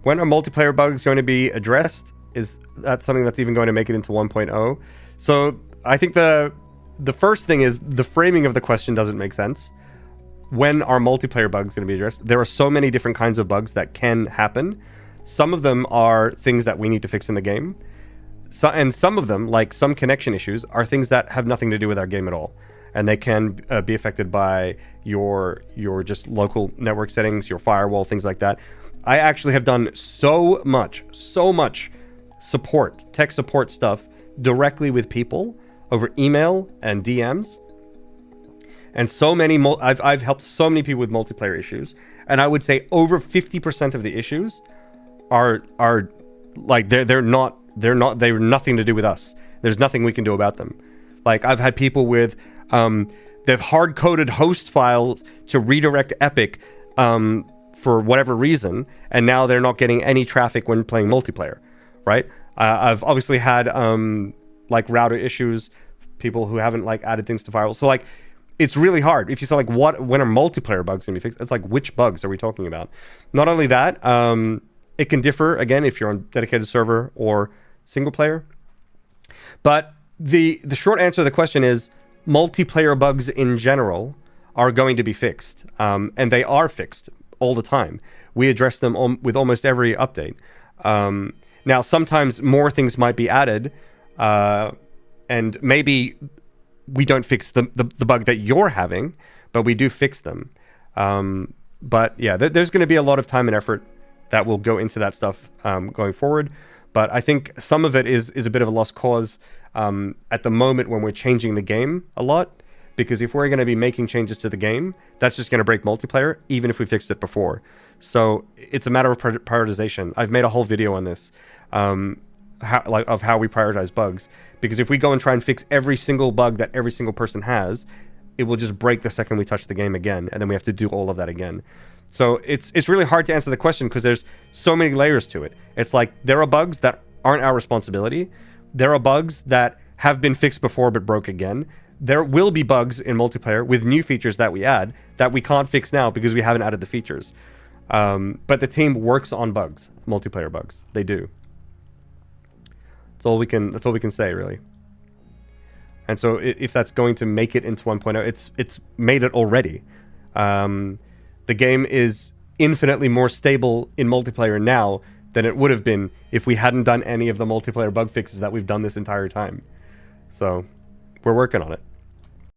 When are multiplayer bugs going to be addressed? Is that something that's even going to make it into 1.0? So I think the first thing is the framing of the question doesn't make sense. When are multiplayer bugs going to be addressed? There are so many different kinds of bugs that can happen. Some of them are things that we need to fix in the game. And some of them, like some connection issues, are things that have nothing to do with our game at all. And they can be affected by your just local network settings, your firewall, things like that. I actually have done so much tech support stuff directly with people over email and DMs. And so many, I've helped so many people with multiplayer issues. And I would say over 50% of the issues are like, they're nothing to do with us. There's nothing we can do about them. Like I've had people with, they've hard-coded host files to redirect Epic for whatever reason, and now they're not getting any traffic when playing multiplayer, right? I've obviously had like router issues, people who haven't like added things to firewalls. So like, it's really hard. If you say like, when are multiplayer bugs gonna be fixed? It's like, which bugs are we talking about? Not only that, it can differ again if you're on dedicated server or single player. But the short answer to the question is multiplayer bugs in general are going to be fixed, and they are fixed all the time. We address them with almost every update. Now, sometimes more things might be added, and maybe we don't fix the bug that you're having, but we do fix them. But yeah, there's going to be a lot of time and effort that will go into that stuff going forward. But I think some of it is a bit of a lost cause at the moment when we're changing the game a lot. Because if we're going to be making changes to the game, that's just going to break multiplayer, even if we fixed it before. So it's a matter of prioritization. I've made a whole video on this, of how we prioritize bugs. Because if we go and try and fix every single bug that every single person has, it will just break the second we touch the game again, and then we have to do all of that again. So it's really hard to answer the question because there's so many layers to it. It's like there are bugs that aren't our responsibility. There are bugs that have been fixed before but broke again. There will be bugs in multiplayer with new features that we add that we can't fix now because we haven't added the features. But the team works on bugs, multiplayer bugs. They do. That's all we can say, really. And so if that's going to make it into 1.0, it's made it already. The game is infinitely more stable in multiplayer now than it would have been if we hadn't done any of the multiplayer bug fixes that we've done this entire time. So we're working on it.